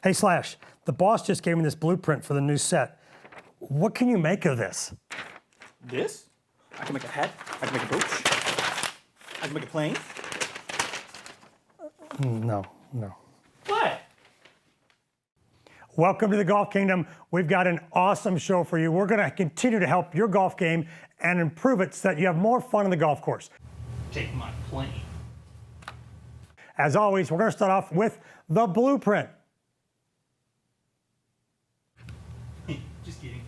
Hey Slash, the boss just gave me this blueprint for the new set. What can you make of this? This? I can make a hat, I can make a brooch, I can make a plane. No. What? Welcome to the Golf Kingdom. We've got an awesome show for you. We're gonna continue to help your golf game and improve it so that you have more fun on the golf course. Take my plane. As always, we're gonna start off with the blueprint. Just kidding.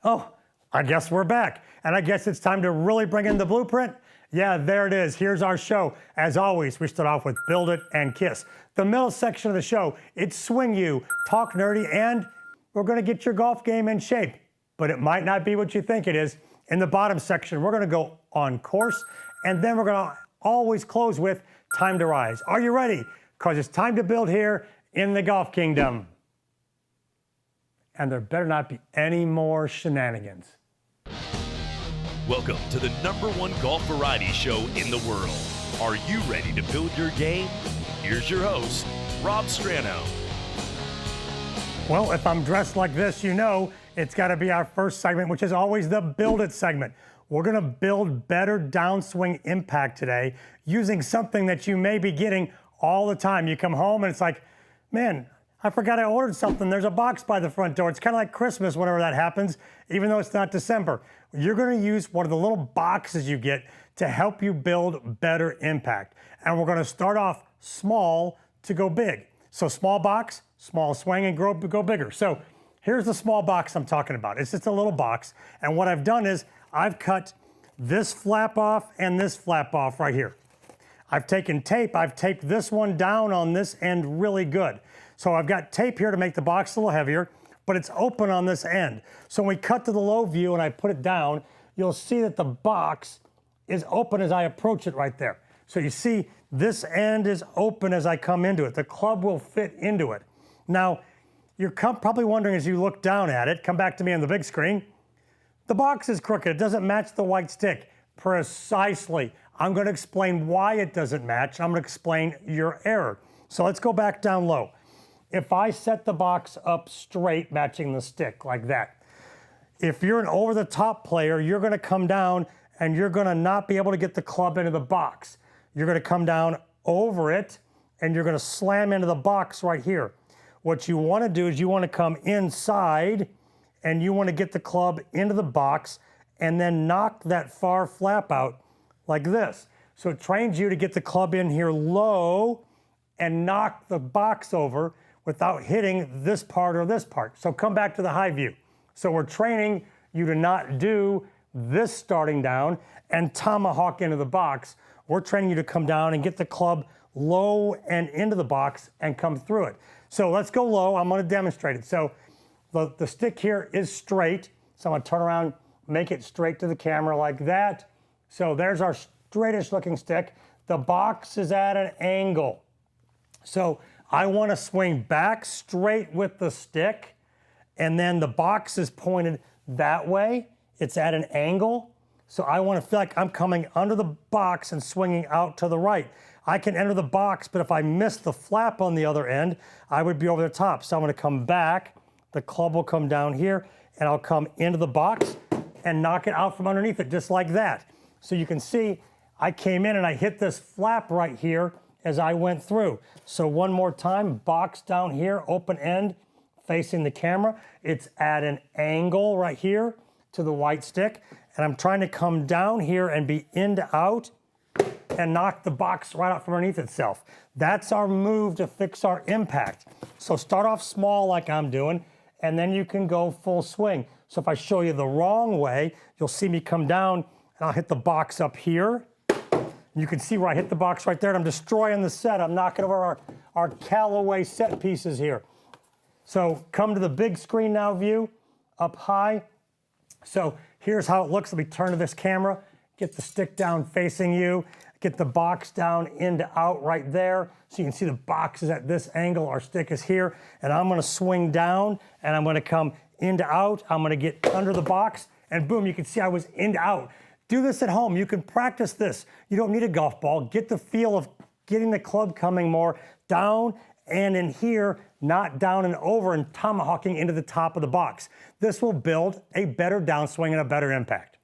Oh, I guess we're back. And I guess it's time to really bring in the blueprint. Yeah, there it is. Here's our show. As always, we start off with Build It and Kiss. The middle section of the show, it's Swing You, Talk Nerdy, and we're gonna get your golf game in shape. But it might not be what you think it is. In the bottom section, we're gonna go on course, and then we're gonna always close with Time to Rise. Are you ready? Because it's time to build here in the Golf Kingdom. And there better not be any more shenanigans. Welcome to the #1 golf variety show in the world. Are you ready to build your game? Here's your host, Rob Strano. Well, if I'm dressed like this, you know it's got to be our first segment, which is always the Build It segment. We're going to build better downswing impact today using something that you may be getting all the time. You come home and it's like, man, I forgot I ordered something. There's a box by the front door. It's kind of like Christmas whenever that happens, even though it's not December. You're going to use one of the little boxes you get to help you build better impact. And we're going to start off small to go big. So small box, small swing, and go bigger. So here's the small box I'm talking about. It's just a little box. And what I've done is I've cut this flap off and this flap off right here. I've taken tape, I've taped this one down on this end really good. So I've got tape here to make the box a little heavier, but it's open on this end. So when we cut to the low view and I put it down, you'll see that the box is open as I approach it right there. So you see this end is open as I come into it. The club will fit into it. Now, you're probably wondering as you look down at it, come back to me on the big screen, the box is crooked. It doesn't match the white stick. Precisely. I'm going to explain why it doesn't match. I'm going to explain your error. So let's go back down low. If I set the box up straight, matching the stick like that, if you're an over-the-top player, you're going to come down and you're going to not be able to get the club into the box. You're going to come down over it and you're going to slam into the box right here. What you want to do is you want to come inside and you want to get the club into the box and then knock that far flap out like this. So it trains you to get the club in here low and knock the box over without hitting this part or this part. So come back to the high view. So we're training you to not do this starting down and tomahawk into the box. We're training you to come down and get the club low and into the box and come through it. So let's go low. I'm going to demonstrate it. So the stick here is straight. So I'm going to turn around, make it straight to the camera like that. So there's our straightest looking stick. The box is at an angle. So I want to swing back straight with the stick, and then the box is pointed that way. It's at an angle. So I want to feel like I'm coming under the box and swinging out to the right. I can enter the box, but if I miss the flap on the other end, I would be over the top. So I'm going to come back. The club will come down here, and I'll come into the box and knock it out from underneath it, just like that. So you can see I came in and I hit this flap right here as I went through. So one more time, box down here, open end, facing the camera. It's at an angle right here to the white stick. And I'm trying to come down here and be in to out and knock the box right out from underneath itself. That's our move to fix our impact. So start off small like I'm doing, and then you can go full swing. So if I show you the wrong way, you'll see me come down and I'll hit the box up here. You can see where I hit the box right there, and I'm destroying the set. I'm knocking over our Callaway set pieces here. So come to the big screen now view, up high. So here's how it looks. Let me turn to this camera, get the stick down facing you, get the box down into out right there. So you can see the box is at this angle, our stick is here, and I'm gonna swing down, and I'm gonna come into out. I'm gonna get under the box, and boom, you can see I was into out. Do this at home. You can practice this. You don't need a golf ball. Get the feel of getting the club coming more down and in here, not down and over and tomahawking into the top of the box. This will build a better downswing and a better impact.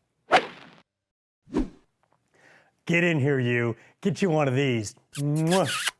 Get in here, you. Get you one of these. Mwah.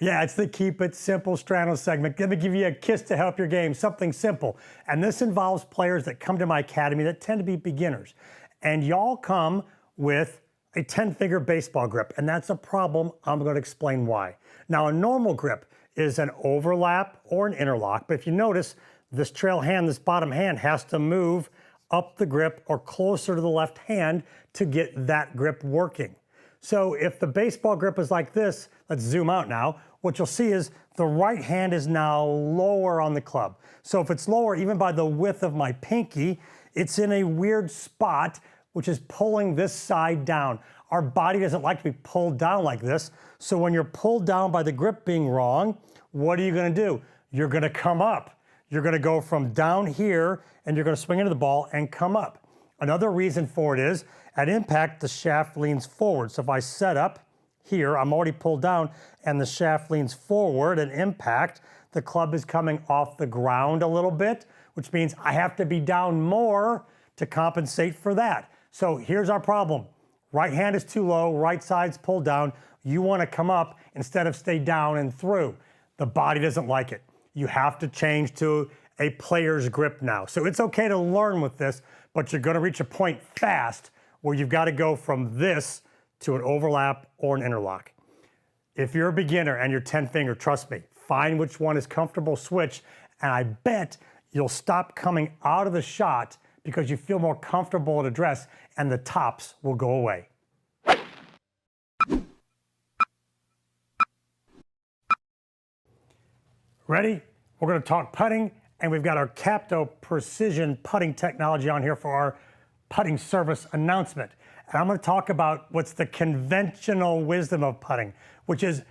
Yeah, it's the Keep It Simple Stranos segment. Let me give you a kiss to help your game, something simple. And this involves players that come to my academy that tend to be beginners. And y'all come with a 10-finger baseball grip, and that's a problem. I'm going to explain why. Now, a normal grip is an overlap or an interlock, but if you notice, this trail hand, this bottom hand, has to move up the grip or closer to the left hand to get that grip working. So if the baseball grip is like this, let's zoom out now, what you'll see is the right hand is now lower on the club. So if it's lower, even by the width of my pinky, it's in a weird spot, which is pulling this side down. Our body doesn't like to be pulled down like this. So when you're pulled down by the grip being wrong, what are you gonna do? You're gonna come up. You're gonna go from down here and you're gonna swing into the ball and come up. Another reason for it is, at impact, the shaft leans forward. So if I set up here, I'm already pulled down and the shaft leans forward. At impact, the club is coming off the ground a little bit, which means I have to be down more to compensate for that. So here's our problem. Right hand is too low, right side's pulled down. You want to come up instead of stay down and through. The body doesn't like it. You have to change to a player's grip now. So it's okay to learn with this, but you're going to reach a point fast where you've got to go from this to an overlap or an interlock. If you're a beginner and you're 10-finger, trust me, find which one is comfortable, switch, and I bet you'll stop coming out of the shot because you feel more comfortable at address and the tops will go away. Ready? We're going to talk putting, and we've got our Capto Precision putting technology on here for our putting service announcement. And I'm going to talk about what's the conventional wisdom of putting, which is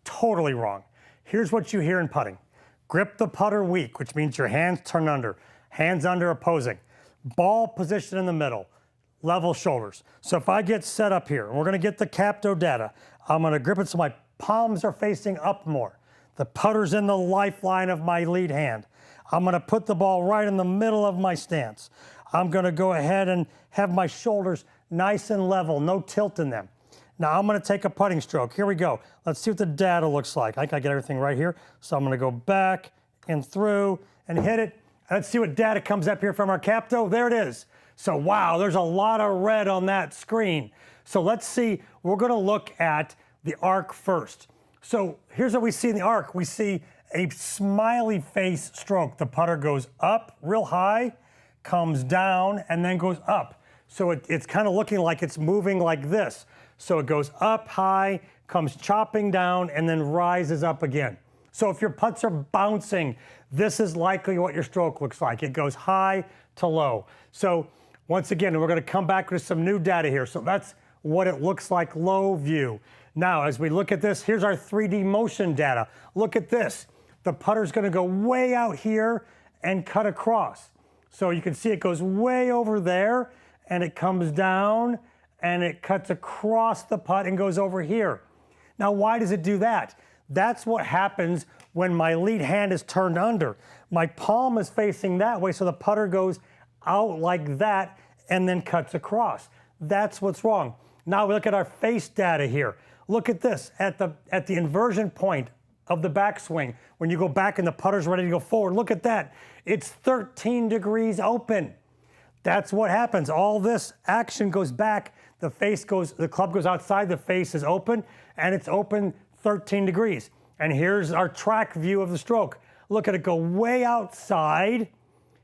totally wrong. Here's what you hear in putting. Grip the putter weak, which means your hands turn under, hands under opposing. Ball position in the middle, level shoulders. So if I get set up here, and we're going to get the Capto data, I'm going to grip it so my palms are facing up more. The putter's in the lifeline of my lead hand. I'm going to put the ball right in the middle of my stance. I'm going to go ahead and have my shoulders nice and level, no tilt in them. Now I'm going to take a putting stroke. Here we go. Let's see what the data looks like. I can get everything right here. So I'm going to go back and through and hit it. Let's see what data comes up here from our Capto. There it is. So wow, there's a lot of red on that screen. So let's see, we're going to look at the arc first. So here's what we see in the arc. We see a smiley face stroke. The putter goes up real high, comes down, and then goes up. So it's kind of looking like it's moving like this. So it goes up high, comes chopping down, and then rises up again. So if your putts are bouncing, this is likely what your stroke looks like. It goes high to low. So once again, we're going to come back with some new data here. So that's what it looks like low view. Now, as we look at this, here's our 3D motion data. Look at this. The putter's going to go way out here and cut across. So you can see it goes way over there, and it comes down, and it cuts across the putt and goes over here. Now, why does it do that? That's what happens when my lead hand is turned under. My palm is facing that way, so the putter goes out like that and then cuts across. That's what's wrong. Now we look at our face data here. Look at this, at the inversion point of the backswing. When you go back and the putter's ready to go forward, look at that. It's 13 degrees open. That's what happens. All this action goes back, the club goes outside, the face is open, and it's open 13 degrees. And here's our track view of the stroke. Look at it go way outside.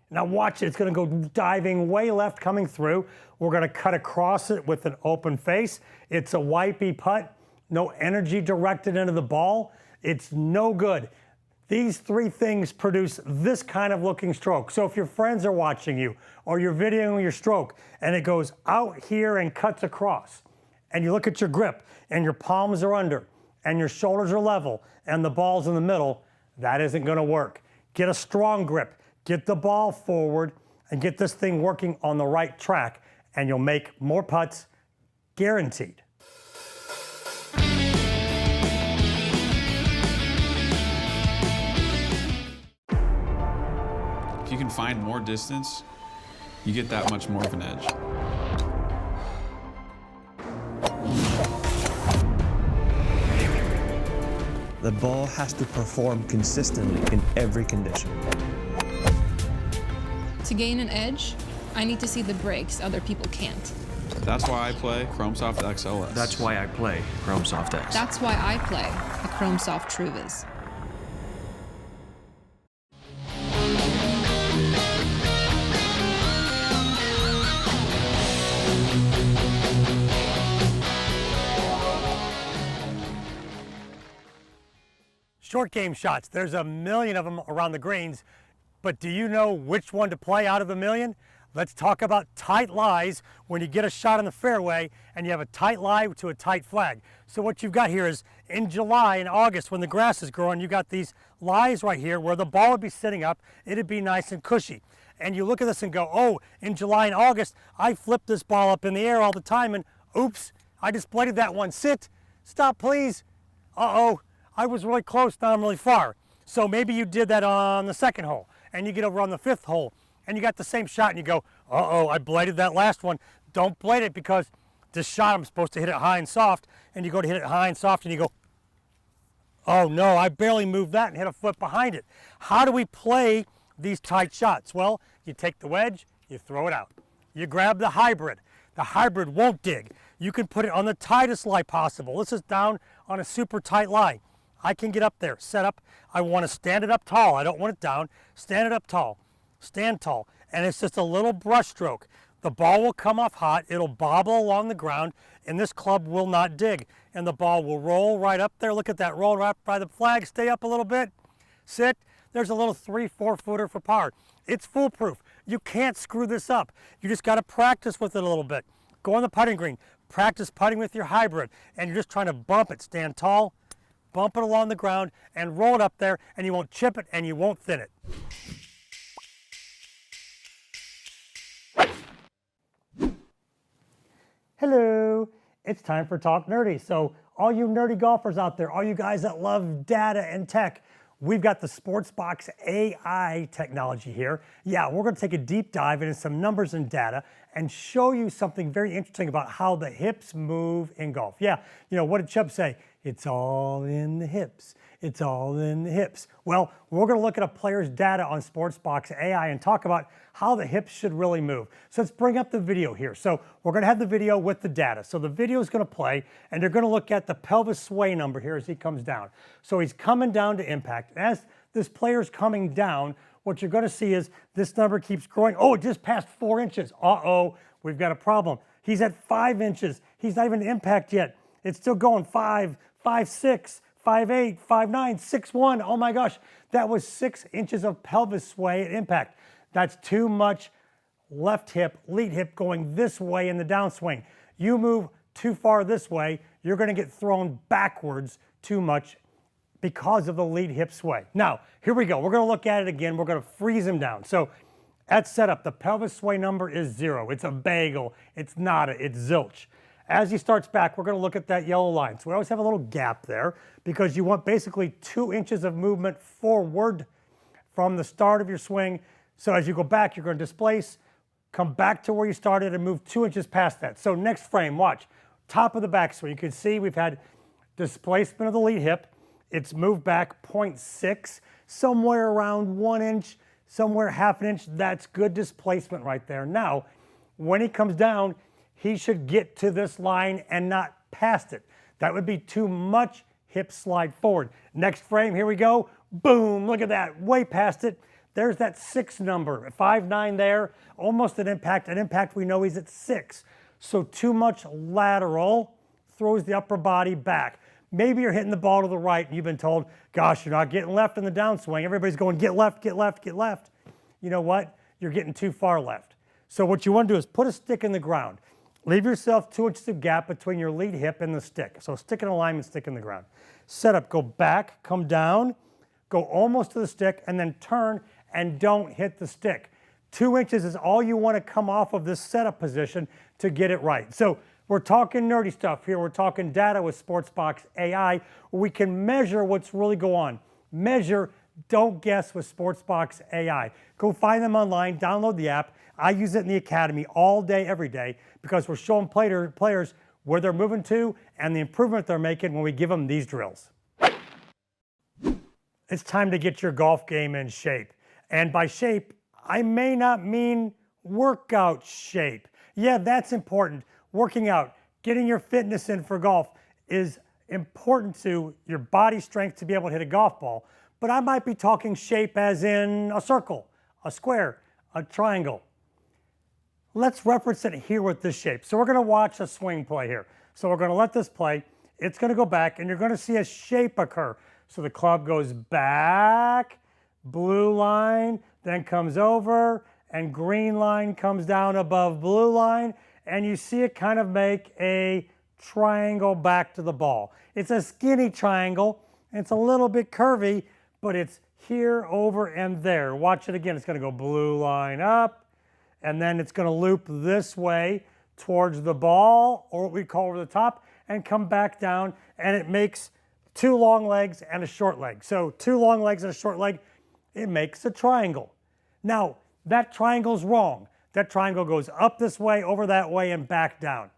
Now watch it, it's gonna go diving way left coming through. We're gonna cut across it with an open face. It's a wipey putt, no energy directed into the ball. It's no good. These three things produce this kind of looking stroke. So if your friends are watching you or you're videoing your stroke and it goes out here and cuts across, and you look at your grip and your palms are under and your shoulders are level and the ball's in the middle, that isn't gonna work. Get a strong grip, get the ball forward, and get this thing working on the right track, and you'll make more putts, guaranteed. you can find more distance, you get that much more of an edge. The ball has to perform consistently in every condition. To gain an edge, I need to see the breaks other people can't. That's why I play ChromeSoft XLS. That's why I play ChromeSoft X. That's why I play the ChromeSoft TrueViz. Short game shots, there's a million of them around the greens, but do you know which one to play out of the million? Let's talk about tight lies when you get a shot in the fairway and you have a tight lie to a tight flag. So what you've got here is in July and August when the grass is growing, you got these lies right here where the ball would be sitting up, it'd be nice and cushy. And you look at this and go, oh, in July and August, I flip this ball up in the air all the time and oops, I just bladed that one. Sit, stop please. Uh-oh, I was really close, now I'm really far. So maybe you did that on the second hole and you get over on the fifth hole and you got the same shot and you go, uh-oh, I bladed that last one. Don't blade it because this shot I'm supposed to hit it high and soft, and you go to hit it high and soft and you go, oh no, I barely moved that and hit a foot behind it. How do we play these tight shots? Well, you take the wedge, you throw it out. You grab the hybrid. The hybrid won't dig. You can put it on the tightest lie possible. This is down on a super tight lie. I can get up there, set up. I want to stand it up tall. I don't want it down. Stand it up tall. Stand tall. And it's just a little brush stroke. The ball will come off hot. It'll bobble along the ground, and this club will not dig. And the ball will roll right up there. Look at that, roll right by the flag. Stay up a little bit. Sit. There's a little 3-4 footer for par. It's foolproof. You can't screw this up. You just got to practice with it a little bit. Go on the putting green. Practice putting with your hybrid. And you're just trying to bump it. Stand tall. Bump it along the ground and roll it up there, and you won't chip it and you won't thin it. Hello, it's time for Talk Nerdy. So all you nerdy golfers out there, all you guys that love data and tech, we've got the Sportsbox AI technology here. Yeah, we're going to take a deep dive into some numbers and data and show you something very interesting about how the hips move in golf. Yeah, you know, what did Chubb say? It's all in the hips. It's all in the hips. Well, we're going to look at a player's data on Sportsbox AI and talk about how the hips should really move. So let's bring up the video here. So we're going to have the video with the data. So the video is going to play, and they're going to look at the pelvis sway number here as he comes down. So he's coming down to impact. As this player's coming down, what you're going to see is this number keeps growing. Oh, it just passed 4 inches. Uh-oh, we've got a problem. He's at 5 inches. He's not even to impact yet. It's still going 5, 5, 6, 5'8", 5'9", 6'1". Oh my gosh, that was 6 inches of pelvis sway at impact. That's too much left hip, lead hip going this way in the downswing. You move too far this way, you're going to get thrown backwards too much because of the lead hip sway. Now, here we go. We're going to look at it again. We're going to freeze him down. So at setup, the pelvis sway number is 0. It's a bagel. It's nada. It's zilch. As he starts back, we're going to look at that yellow line. So we always have a little gap there because you want basically 2 inches of movement forward from the start of your swing. So as you go back, you're going to displace, come back to where you started and move 2 inches past that. So next frame, watch. Top of the backswing. You can see we've had displacement of the lead hip. It's moved back 0.6, somewhere around 1 inch, somewhere half an inch. That's good displacement right there. Now, when he comes down, he should get to this line and not past it. That would be too much hip slide forward. Next frame, here we go. Boom, look at that, way past it. There's that 6 number, 5'9" there, almost an impact. At impact, we know he's at 6. So too much lateral throws the upper body back. Maybe you're hitting the ball to the right and you've been told, gosh, you're not getting left in the downswing. Everybody's going, get left, get left, get left. You know what? You're getting too far left. So what you want to do is put a stick in the ground. Leave yourself 2 inches of gap between your lead hip and the stick. So stick in alignment, stick in the ground. Set up, go back, come down, go almost to the stick, and then turn and don't hit the stick. 2 inches is all you want to come off of this setup position to get it right. So we're talking nerdy stuff here. We're talking data with Sportsbox AI, where we can measure what's really going on. Measure don't guess with Sportsbox AI. Go find them online, download the app. I use it in the academy all day, every day, because we're showing players where they're moving to and the improvement they're making when we give them these drills. It's time to get your golf game in shape. And by shape, I may not mean workout shape. Yeah, that's important. Working out, getting your fitness in for golf is important to your body strength to be able to hit a golf ball. But I might be talking shape as in a circle, a square, a triangle. Let's reference it here with this shape. So we're going to watch a swing play here. So we're going to let this play. It's going to go back, and you're going to see a shape occur. So the club goes back, blue line, then comes over, and green line comes down above blue line, and you see it kind of make a triangle back to the ball. It's a skinny triangle. It's a little bit curvy, but it's here, over, and there. Watch it again. It's going to go blue line up, and then it's going to loop this way towards the ball, or what we call over the top, and come back down, and it makes two long legs and a short leg. So two long legs and a short leg, it makes a triangle. Now, that triangle's wrong. That triangle goes up this way, over that way, and back down.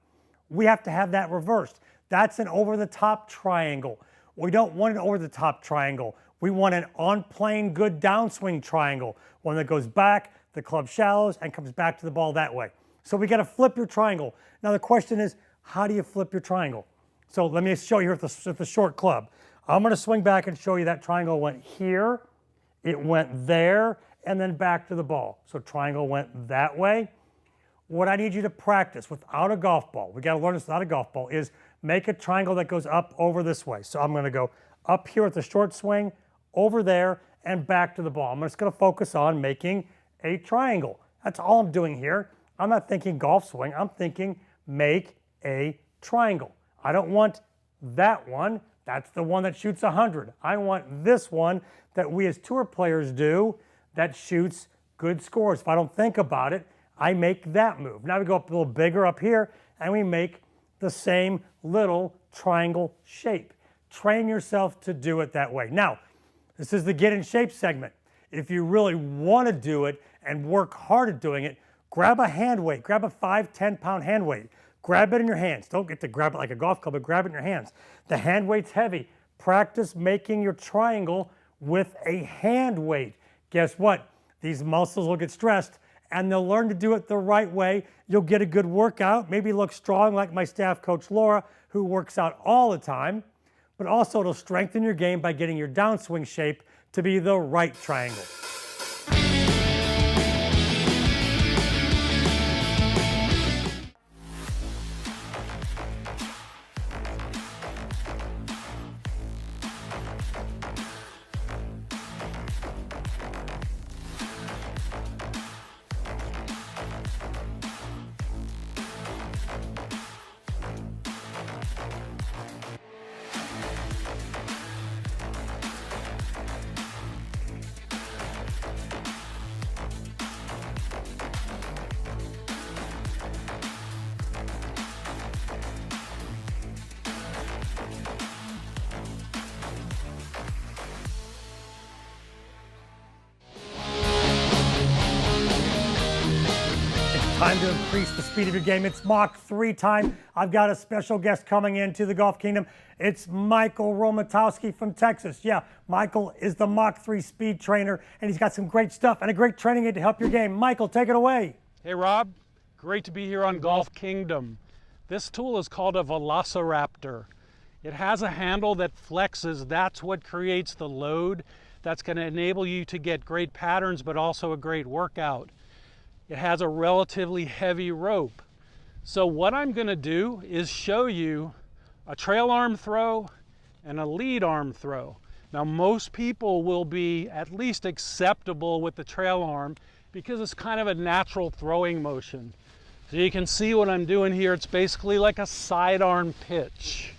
We have to have that reversed. That's an over-the-top triangle. We don't want an over-the-top triangle. We want an on-plane good downswing triangle, one that goes back, the club shallows, and comes back to the ball that way. So we got to flip your triangle. Now the question is, how do you flip your triangle? So let me show you here with the short club. I'm going to swing back and show you that triangle went here, it went there, and then back to the ball. So triangle went that way. What I need you to practice without a golf ball, we got to learn this without a golf ball, is make a triangle that goes up over this way. So I'm going to go up here with the short swing, over there, and back to the ball. I'm just going to focus on making a triangle. That's all I'm doing here. I'm not thinking golf swing. I'm thinking make a triangle. I don't want that one. That's the one that shoots 100. I want this one that we as tour players do that shoots good scores. If I don't think about it, I make that move. Now we go up a little bigger up here, and we make the same little triangle shape. Train yourself to do it that way. Now, this is the Get in Shape segment. If you really want to do it and work hard at doing it, grab a hand weight. Grab a 5-10 pound hand weight. Grab it in your hands. Don't get to grab it like a golf club, but grab it in your hands. The hand weight's heavy. Practice making your triangle with a hand weight. Guess what? These muscles will get stressed, and they'll learn to do it the right way. You'll get a good workout, maybe look strong like my staff coach Laura, who works out all the time, but also it'll strengthen your game by getting your downswing shape to be the right triangle. Time to increase the speed of your game. It's Mach 3 time. I've got a special guest coming into the Golf Kingdom. It's Michael Romatowski from Texas. Yeah, Michael is the Mach 3 speed trainer, and he's got some great stuff and a great training aid to help your game. Michael, take it away. Hey Rob, great to be here on Golf Kingdom. This tool is called a Velociraptor. It has a handle that flexes. That's what creates the load that's going to enable you to get great patterns, but also a great workout. It has a relatively heavy rope. So what I'm going to do is show you a trail arm throw and a lead arm throw. Now most people will be at least acceptable with the trail arm because it's kind of a natural throwing motion. So you can see what I'm doing here. It's basically like a sidearm pitch.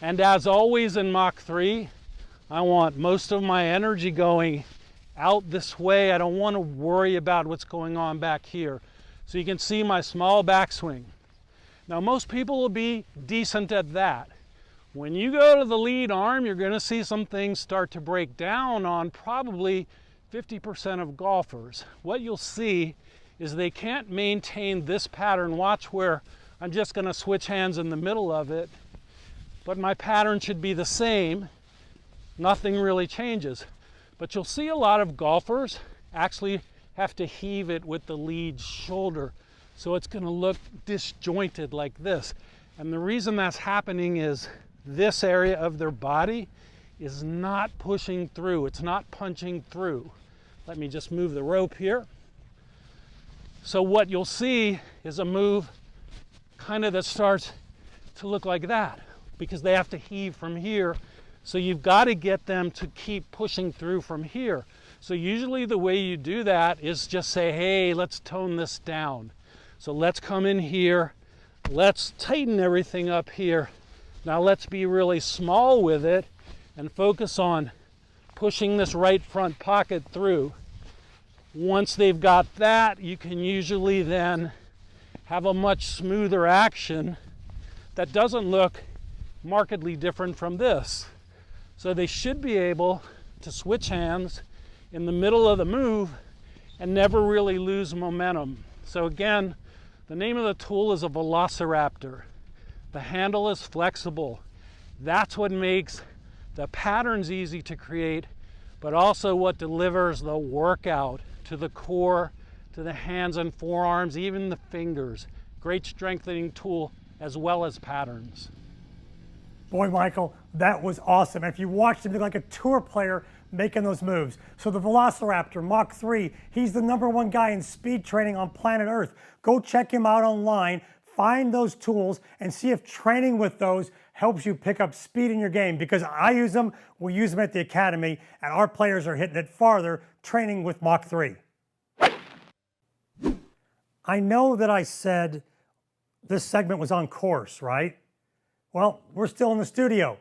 And as always in Mach 3, I want most of my energy going out this way. I don't want to worry about what's going on back here. So you can see my small backswing. Now most people will be decent at that. When you go to the lead arm, you're going to see some things start to break down on probably 50% of golfers. What you'll see is they can't maintain this pattern. Watch where I'm just going to switch hands in the middle of it, but my pattern should be the same. Nothing really changes. But you'll see a lot of golfers actually have to heave it with the lead shoulder. So it's going to look disjointed like this. And the reason that's happening is this area of their body is not pushing through. It's not punching through. Let me just move the rope here. So what you'll see is a move kind of that starts to look like that because they have to heave from here. So you've got to get them to keep pushing through from here. So usually the way you do that is just say, hey, let's tone this down. So let's come in here. Let's tighten everything up here. Now let's be really small with it and focus on pushing this right front pocket through. Once they've got that, you can usually then have a much smoother action that doesn't look markedly different from this. So they should be able to switch hands in the middle of the move and never really lose momentum. So again, the name of the tool is a Velociraptor. The handle is flexible. That's what makes the patterns easy to create, but also what delivers the workout to the core, to the hands and forearms, even the fingers. Great strengthening tool as well as patterns. Boy, Michael, that was awesome. And if you watched him, look like a tour player making those moves. So the Velociraptor Mach 3, he's the #1 guy in speed training on planet Earth. Go check him out online, find those tools, and see if training with those helps you pick up speed in your game, because I use them, we use them at the Academy, and our players are hitting it farther training with Mach 3. I know that I said this segment was on course, right? Well, we're still in the studio.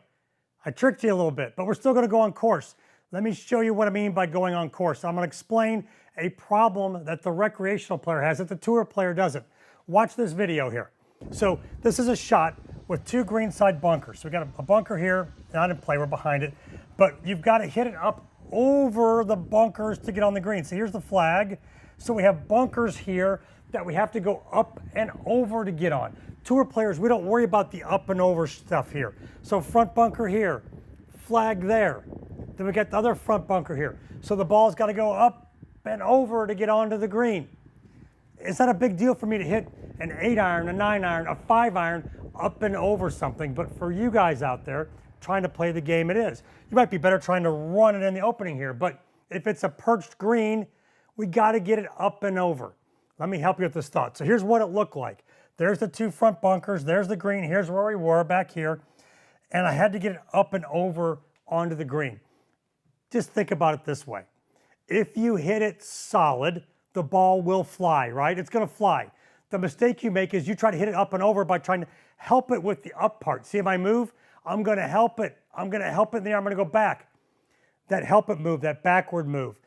I tricked you a little bit, but we're still going to go on course. Let me show you what I mean by going on course. I'm going to explain a problem that the recreational player has that the tour player doesn't. Watch this video here. So this is a shot with 2 greenside bunkers. So we got a bunker here, not in play, we're behind it, but you've got to hit it up over the bunkers to get on the green. So here's the flag. So we have bunkers here that we have to go up and over to get on. Tour players, we don't worry about the up and over stuff here. So front bunker here, flag there. Then we got the other front bunker here. So the ball's got to go up and over to get onto the green. It's not a big deal for me to hit an 8-iron, a 9-iron, a 5-iron up and over something, but for you guys out there trying to play the game, it is. You might be better trying to run it in the opening here, but if it's a perched green, we got to get it up and over. Let me help you with this thought. So here's what it looked like. There's the 2 front bunkers, there's the green, here's where we were back here, and I had to get it up and over onto the green. Just think about it this way. If you hit it solid, the ball will fly, right? It's going to fly. The mistake you make is you try to hit it up and over by trying to help it with the up part. See my move? I'm going to help it. I'm going to help it in the air. I'm going to go back. That help it move, that backward move.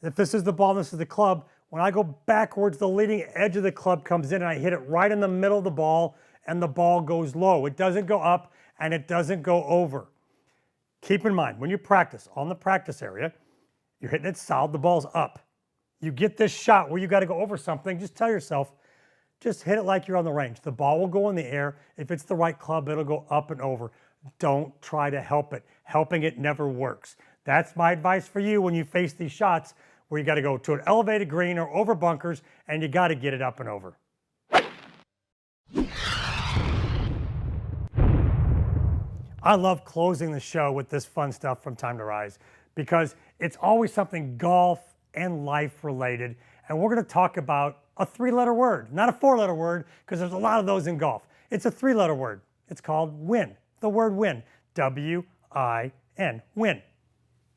If this is the ball, this is the club, when I go backwards, the leading edge of the club comes in and I hit it right in the middle of the ball and the ball goes low. It doesn't go up and it doesn't go over. Keep in mind, when you practice on the practice area, you're hitting it solid, the ball's up. You get this shot where you got to go over something, just tell yourself, just hit it like you're on the range. The ball will go in the air. If it's the right club, it'll go up and over. Don't try to help it. Helping it never works. That's my advice for you when you face these shots where you got to go to an elevated green or over bunkers and you got to get it up and over. I love closing the show with this fun stuff from Time to Rise because it's always something golf and life related. And we're going to talk about a 3-letter word, not a 4-letter word, because there's a lot of those in golf. It's a 3-letter word. It's called win. The word win. W-I-N. Win.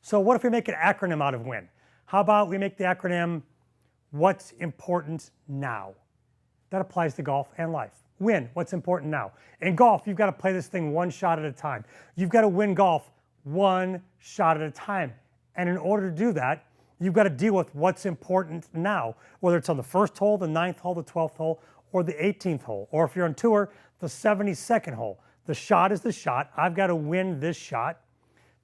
So what if we make an acronym out of win? How about we make the acronym what's important now? That applies to golf and life. Win, what's important now. In golf, you've got to play this thing one shot at a time. You've got to win golf one shot at a time. And in order to do that, you've got to deal with what's important now, whether it's on the 1st hole, the 9th hole, the 12th hole, or the 18th hole. Or if you're on tour, the 72nd hole. The shot is the shot. I've got to win this shot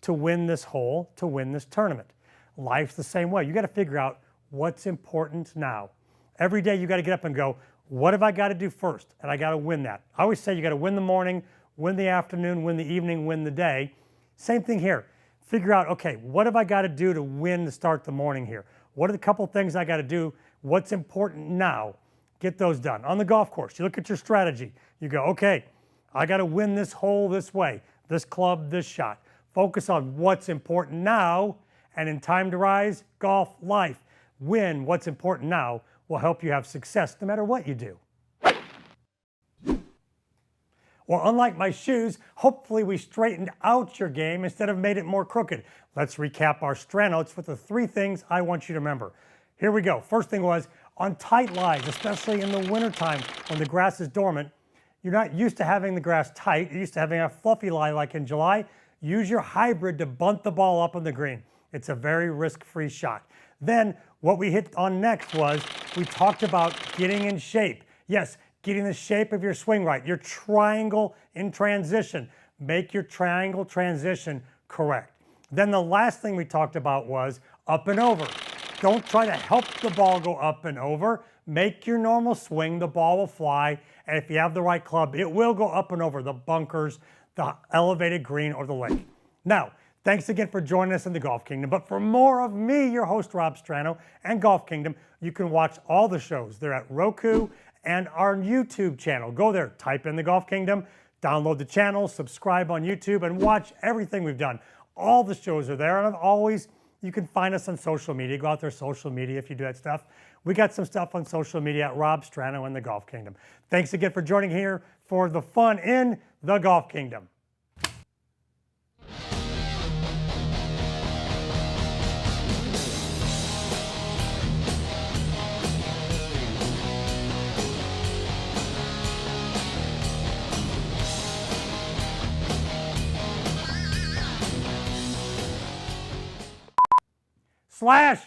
to win this hole, to win this tournament. Life's the same way. You got to figure out what's important now. Every day you got to get up and go, what have I got to do first? And I got to win that. I always say you got to win the morning, win the afternoon, win the evening, win the day. Same thing here. Figure out, okay, what have I got to do to win to start the morning here? What are the couple things I got to do? What's important now? Get those done. On the golf course, you look at your strategy. You go, okay, I got to win this hole this way, this club, this shot. Focus on what's important now, and in time to rise, golf, life, win what's important now will help you have success no matter what you do. Well, unlike my shoes, hopefully we straightened out your game instead of made it more crooked. Let's recap our strand notes with the 3 things I want you to remember. Here we go. First thing was, on tight lies, especially in the wintertime when the grass is dormant, you're not used to having the grass tight. You're used to having a fluffy lie like in July. Use your hybrid to bunt the ball up on the green. It's a very risk-free shot. Then what we hit on next was we talked about getting in shape. Yes, getting the shape of your swing right, your triangle in transition. Make your triangle transition correct. Then the last thing we talked about was up and over. Don't try to help the ball go up and over. Make your normal swing, the ball will fly, and if you have the right club, it will go up and over the bunkers, the elevated green, or the lake. Now, thanks again for joining us in the Golf Kingdom. But for more of me, your host, Rob Strano, and Golf Kingdom, you can watch all the shows. They're at Roku and our YouTube channel. Go there, type in the Golf Kingdom, download the channel, subscribe on YouTube, and watch everything we've done. All the shows are there, and you can find us on social media. Go out there, social media, if you do that stuff. We got some stuff on social media at Rob Strano and the Golf Kingdom. Thanks again for joining here for the fun in the Golf Kingdom. Slash.